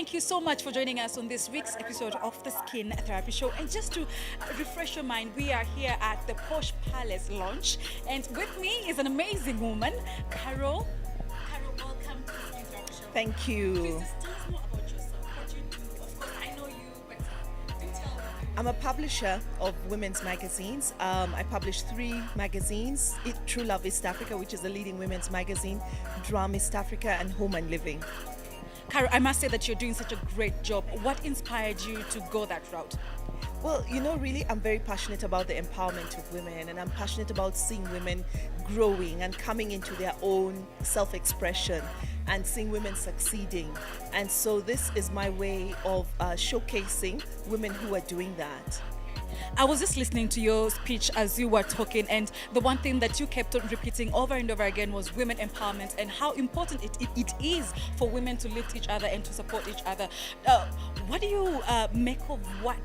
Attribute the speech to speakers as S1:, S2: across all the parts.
S1: thank you so much for joining us on this week's episode of the Skin Therapy Show. And just to refresh your mind, we are here at the Posh Palace launch, and with me is an amazing woman, Carol. Carol, welcome to the Skin Therapy Show.
S2: Thank
S1: Please
S2: you.
S1: just tell us more about yourself, what you do. Of course, I know you, but do tell me.
S2: I'm a publisher of women's magazines. I publish 3 magazines: True Love East Africa, which is the leading women's magazine, Drum East Africa, and Home and Living.
S1: Carol, I must say that you're doing such a great job. What inspired you to go that route?
S2: Well, really, I'm very passionate about the empowerment of women, and I'm passionate about seeing women growing and coming into their own self-expression and seeing women succeeding. And so this is my way of showcasing women who are doing that.
S1: I was just listening to your speech as you were talking, and the one thing that you kept on repeating over and over again was women empowerment and how important it is for women to lift each other and to support each other. What do you make of what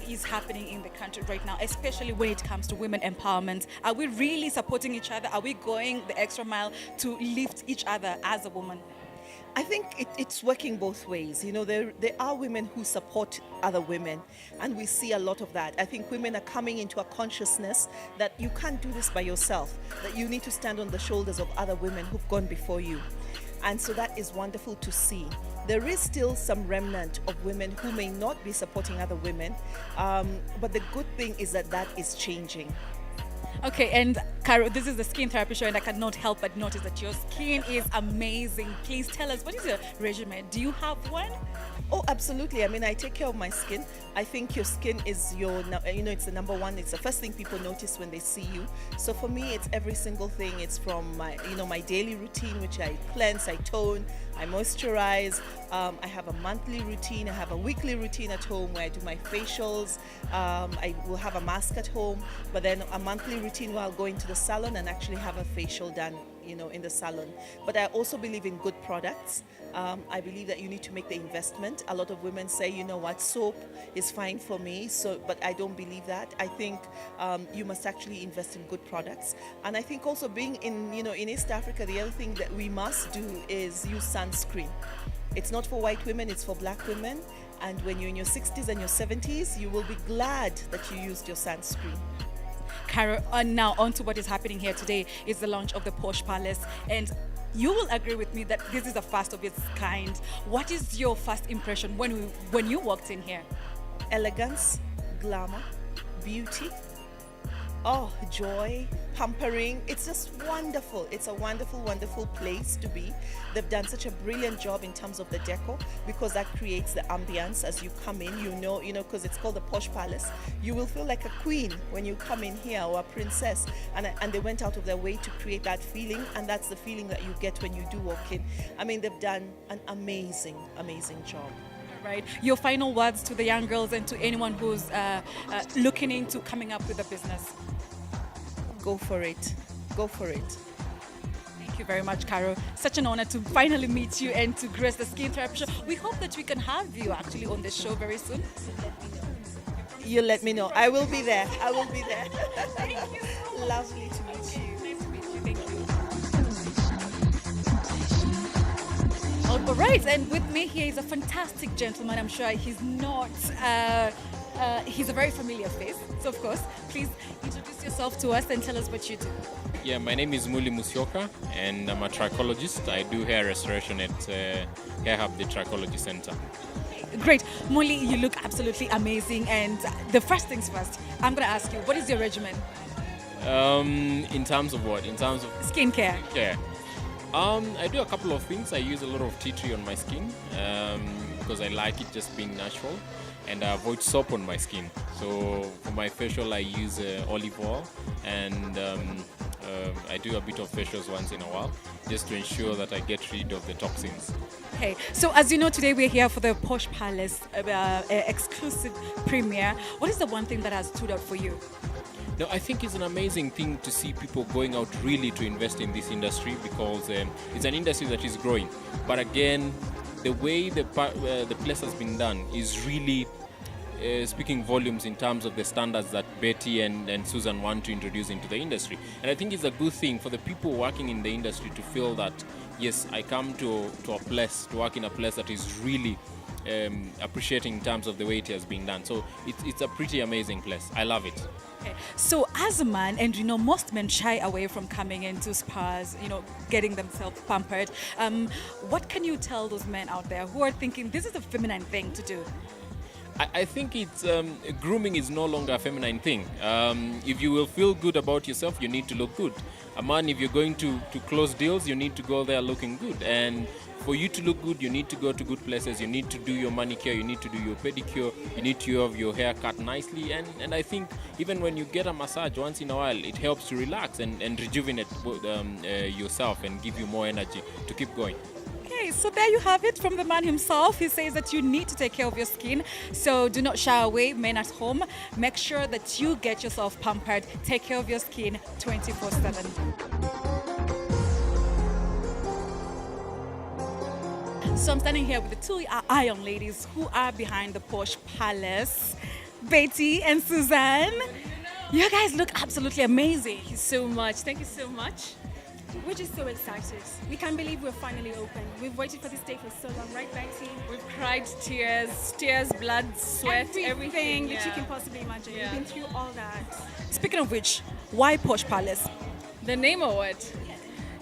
S1: is happening in the country right now, especially when it comes to women empowerment? Are we really supporting each other? Are we going the extra mile to lift each other as a woman?
S2: I think it's working both ways. There are women who support other women, and we see a lot of that. I think women are coming into a consciousness that you can't do this by yourself, that you need to stand on the shoulders of other women who've gone before you. And so that is wonderful to see. There is still some remnant of women who may not be supporting other women, but the good thing is that is changing.
S1: Okay, and Carol, this is the Skin Therapy Show, and I cannot help but notice that your skin is amazing. Please tell us, what is your regimen? Do you have one?
S2: Oh, absolutely. I mean, I take care of my skin. I think your skin is it's the number one. It's the first thing people notice when they see you. So for me, it's every single thing. It's from my daily routine, which I cleanse, I tone, I moisturize. I have a monthly routine. I have a weekly routine at home where I do my facials. I will have a mask at home, but then a monthly routine where I'll go into the salon and actually have a facial done, in the salon. But I also believe in good products. I believe that you need to make the investment. A lot of women say, soap is fine for me. But I don't believe that. I think you must actually invest in good products. And I think also being in East Africa, the other thing that we must do is use sunscreen. It's not for white women, it's for black women. And when you're in your 60s and your 70s, you will be glad that you used your sunscreen.
S1: Carol, now on to what is happening here today is the launch of the Posh Palace, and you will agree with me that this is the first of its kind. What is your first impression when you walked in here?
S2: Elegance, glamour, beauty, joy, pampering. It's just wonderful. It's a wonderful, wonderful place to be. They've done such a brilliant job in terms of the decor, because that creates the ambience as you come in. Because it's called the Posh Palace. You will feel like a queen when you come in here, or a princess. And they went out of their way to create that feeling, and that's the feeling that you get when you do walk in. I mean, they've done an amazing, amazing job.
S1: Right. Your final words to the young girls and to anyone who's looking into coming up with a business.
S2: Go for it. Go for it.
S1: Thank you very much, Carol. Such an honor to finally meet you and to grace the Skin Therapy Show. We hope that we can have you actually on the show very soon.
S2: You let me know. I will be there. I will be there.
S1: Thank you so much.
S2: Lovely to meet you.
S1: Nice to meet you. Thank you. All right, and with me here is a fantastic gentleman. I'm sure he's not. He's a very familiar face. So, of course, please introduce yourself to us and tell us what you do.
S3: Yeah, my name is Muli Musyoka, and I'm a trichologist. I do hair restoration at Hair Hub, the Trichology Center.
S1: Great. Muli, you look absolutely amazing. And the first things first, I'm going to ask you, what is your regimen?
S3: In terms of what? In terms of
S1: Skincare.
S3: care. I do a couple of things. I use a lot of tea tree on my skin because I like it just being natural, and I avoid soap on my skin. So for my facial, I use olive oil, and I do a bit of facials once in a while just to ensure that I get rid of the toxins.
S1: Okay, so as you know, today we're here for the Posh Palace exclusive premiere. What is the one thing that has stood out for you?
S3: No, I think it's an amazing thing to see people going out really to invest in this industry, because it's an industry that is growing. But again, the way the place has been done is really speaking volumes in terms of the standards that Betty and Susan want to introduce into the industry. And I think it's a good thing for the people working in the industry to feel that, yes, I come to a place, to work in a place that is really appreciating in terms of the way it has been done. So it's a pretty amazing place. I love it.
S1: Okay. So as a man, and most men shy away from coming into spas, getting themselves pampered. What can you tell those men out there who are thinking this is a feminine thing to do?
S3: I think it's grooming is no longer a feminine thing. If you will feel good about yourself, you need to look good. A man, if you're going to close deals, you need to go there looking good. And for you to look good, you need to go to good places. You need to do your manicure, you need to do your pedicure, you need to have your hair cut nicely. And I think even when you get a massage once in a while, it helps to relax and rejuvenate yourself and give you more energy to keep going.
S1: Okay, so there you have it from the man himself. He says that you need to take care of your skin. So do not shy away, men at home. Make sure that you get yourself pampered. Take care of your skin 24/7. So I'm standing here with the two Ion ladies who are behind the Posh Palace, Betty and Suzanne. You guys look absolutely amazing.
S4: Thank you so much. Thank you so much. We're just so excited. We can't believe we're finally open. We've waited for this day for so long, right, Betty?
S5: We've cried tears, blood, sweat, everything.
S4: that you can possibly imagine.
S5: Yeah.
S4: We've been through all that.
S1: Speaking of which, why Posh Palace?
S5: The name or what?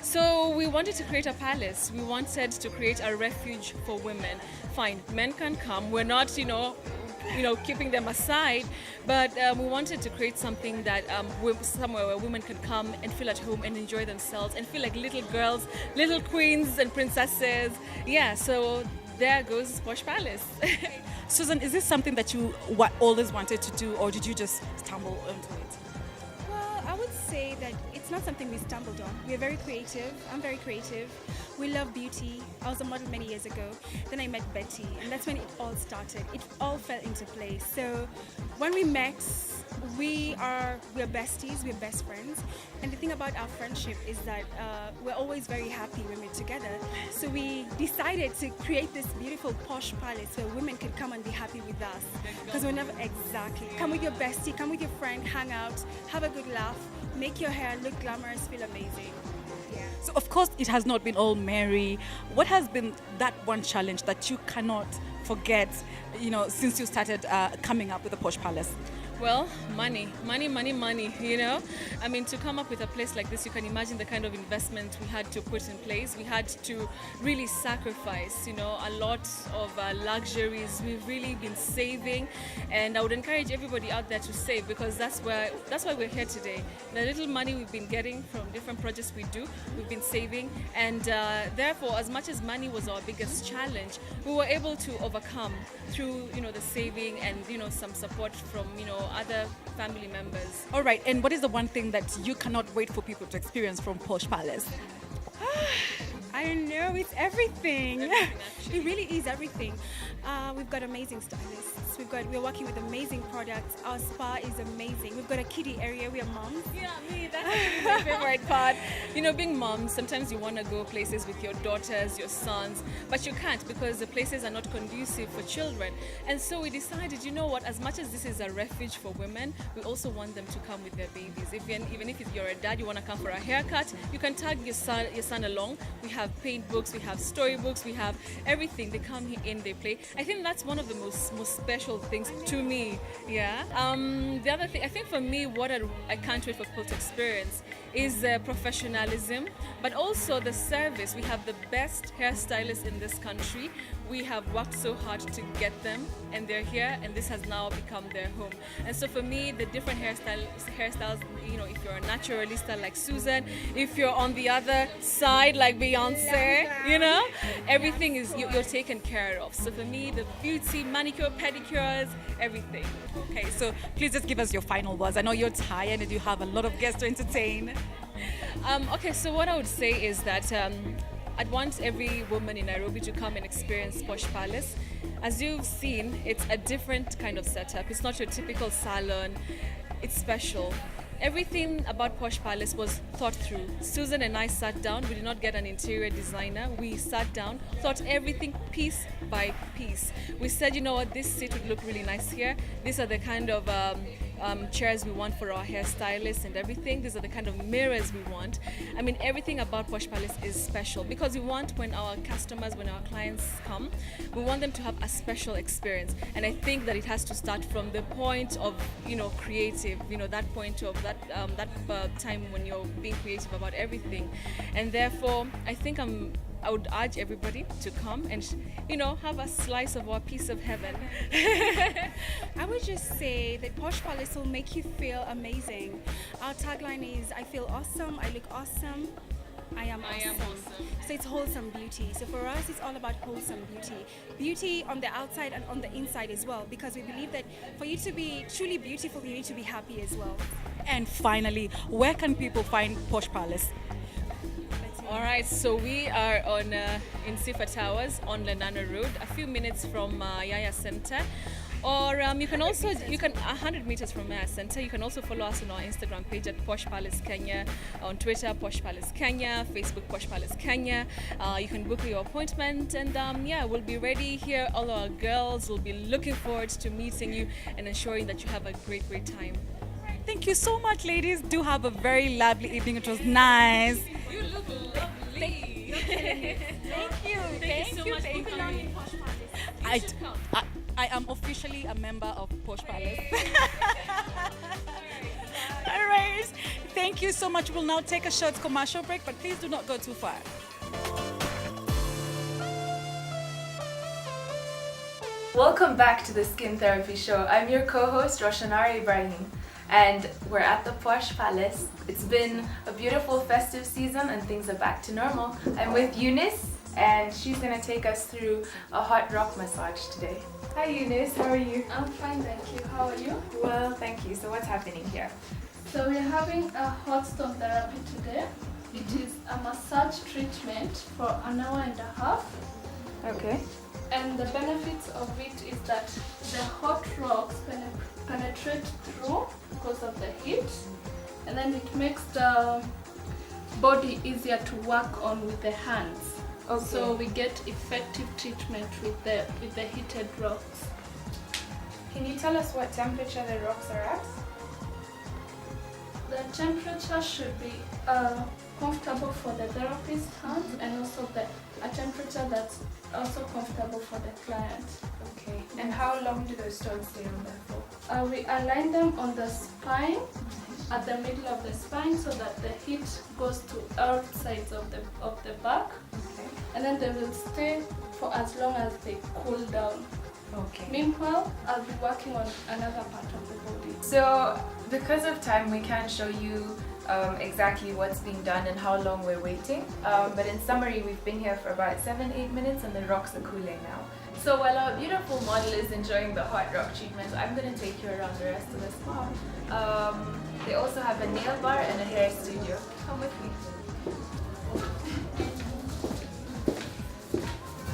S5: So we wanted to create a palace. We wanted to create a refuge for women. Fine, men can come. We're not, keeping them aside, but we wanted to create something that somewhere where women could come and feel at home and enjoy themselves and feel like little girls, little queens and princesses. Yeah, so there goes Posh Palace.
S1: Susan, is this something that you always wanted to do, or did you just stumble into it?
S4: Well, I would say that it's not something we stumbled on. We're very creative. I'm very creative. We love beauty. I was a model many years ago. Then I met Betty, and that's when it all started. It all fell into place. So when we met, we're besties, we're best friends. And the thing about our friendship is that we're always very happy when we're together. So we decided to create this beautiful Posh Palace where women can come and be happy with us. Because we're never exactly. Come with your bestie, come with your friend, hang out, have a good laugh, make your hair look glamorous, feel amazing. Yeah.
S1: So of course it has not been all merry. What has been that one challenge that you cannot forget, since you started coming up with the Posh Palace?
S5: Well, money, I mean, to come up with a place like this, you can imagine the kind of investment we had to put in place. We had to really sacrifice, a lot of luxuries. We've really been saving, and I would encourage everybody out there to save, because that's why we're here today. The little money we've been getting from different projects we do, we've been saving, and therefore, as much as money was our biggest challenge, we were able to overcome through, the saving and, some support from, other family members.
S1: All right, and what is the one thing that you cannot wait for people to experience from Posh Palace?
S4: I don't know, it's everything.
S5: Actually.
S4: It really is everything. We've got amazing stylists. We're working with amazing products. Our spa is amazing. We've got a kiddie area. We are moms.
S5: Yeah, me, that's actually my favorite part. Being moms, sometimes you want to go places with your daughters, your sons, but you can't because the places are not conducive for children. And so we decided, as much as this is a refuge for women, we also want them to come with their babies. Even if you're a dad, you want to come for a haircut, you can tag your son along. We have paint books, we have storybooks, we have everything. They come in, they play. I think that's one of the most special things to me. Yeah. The other thing, I think for me, what I can't wait for people to experience is professionalism, but also the service. We have the best hairstylists in this country. We have worked so hard to get them, and they're here, and this has now become their home. And so for me, the different hairstyles, if you're a naturalista like Susan, if you're on the other side like Beyonce, everything is you're taken care of. So for me, the beauty, manicure, pedicures, everything.
S1: Okay, so please just give us your final words. I know you're tired and you have a lot of guests to entertain.
S5: Okay, so what I would say is that I'd want every woman in Nairobi to come and experience Posh Palace. As you've seen, it's a different kind of setup. It's not your typical salon. It's special. Everything about Posh Palace was thought through. Susan and I sat down. We did not get an interior designer. We sat down, thought everything piece by piece. We said, this seat would look really nice here. These are the kind of chairs we want for our hairstylists and everything. These are the kind of mirrors we want. I mean, everything about Posh Palace is special because we want when our customers, when our clients come, we want them to have a special experience. And I think that it has to start from the point of, creative, that point of that time when you're being creative about everything. And therefore, I think I would urge everybody to come and, have a slice of our piece of heaven.
S4: I would just say that Posh Palace will make you feel amazing. Our tagline is, I feel awesome, I look awesome, I am awesome. So it's wholesome beauty. So for us, it's all about wholesome beauty. Beauty on the outside and on the inside as well, because we believe that for you to be truly beautiful, you need to be happy as well.
S1: And finally, where can people find Posh Palace?
S5: All right, so we are on in Sifa Towers on Lenana Road, a few minutes from Yaya Center. Or you can 100 meters from Yaya Center. You can also follow us on our Instagram page at Posh Palace Kenya, on Twitter Posh Palace Kenya, Facebook Posh Palace Kenya. You can book your appointment, and we'll be ready here. All our girls will be looking forward to meeting you and ensuring that you have a great time.
S1: Thank you so much, ladies. Do have a very lovely evening. It was nice.
S5: You look lovely.
S1: Thank you.
S5: Thank you so much for coming.
S1: I am officially a member of Posh Palace. All right. Thank you so much. We'll now take a short commercial break, but please do not go too far.
S6: Welcome back to the Skin Therapy Show. I'm your co-host, Roshanari Ibrahim, and we're at the Posh Palace. It's been a beautiful festive season and things are back to normal. I'm with Eunice, and she's going to take us through a hot rock massage today. Hi Eunice, how are you?
S7: I'm fine, thank you. How are you?
S6: Well, thank you. So what's happening here?
S7: So we're having a hot stone therapy today. It is a massage treatment for an hour and a half.
S6: Okay.
S7: And the benefits of it is that the hot rocks penetrate through because of the heat, and then it makes the body easier to work on with the hands.
S6: Okay.
S7: So we get effective treatment with the heated rocks.
S6: Can you tell us what temperature the rocks are at?
S7: The temperature should be comfortable for the therapist hands, and also a temperature that's also comfortable for the client.
S6: Okay. And how long do those stones stay on there for?
S7: We align them on the spine, at the middle of the spine, so that the heat goes to all sides of the back.
S6: Okay.
S7: And then they will stay for as long as they cool down.
S6: Okay.
S7: Meanwhile, I'll be working on another part of the body.
S6: So, because of time, we can't show you exactly what's being done and how long we're waiting. But in summary, we've been here for about 7-8 minutes and the rocks are cooling now. So while our beautiful model is enjoying the hot rock treatment, I'm going to take you around the rest of the spa. They also have a nail bar and a hair studio. Come with me.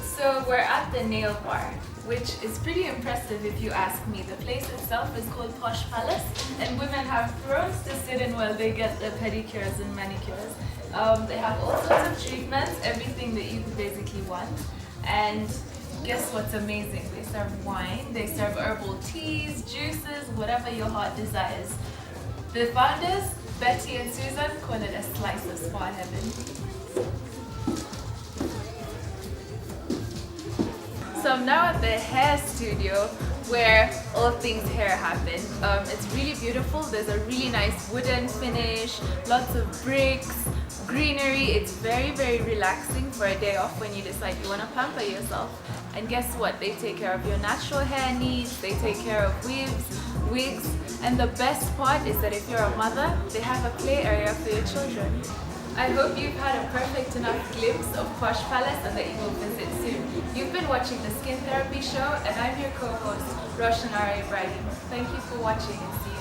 S6: So we're at the nail bar, which is pretty impressive if you ask me. The place itself is called Posh Palace, and women have thrones to sit in while they get the pedicures and manicures. They have all sorts of treatments, everything that you could basically want. And guess what's amazing? They serve wine, they serve herbal teas, juices, whatever your heart desires. The founders, Betty and Susan, call it a slice of spa heaven. So I'm now at the hair studio where all things hair happen. It's really beautiful. There's a really nice wooden finish, lots of bricks, greenery. It's very, very relaxing for a day off when you decide you want to pamper yourself. And guess what? They take care of your natural hair needs, they take care of weaves, wigs, and the best part is that if you're a mother, they have a play area for your children. I hope you've had a perfect enough glimpse of Posh Palace and that you will visit soon. You've been watching the Skin Therapy Show, and I'm your co-host, Roshanari Ibrahim. Thank you for watching and see you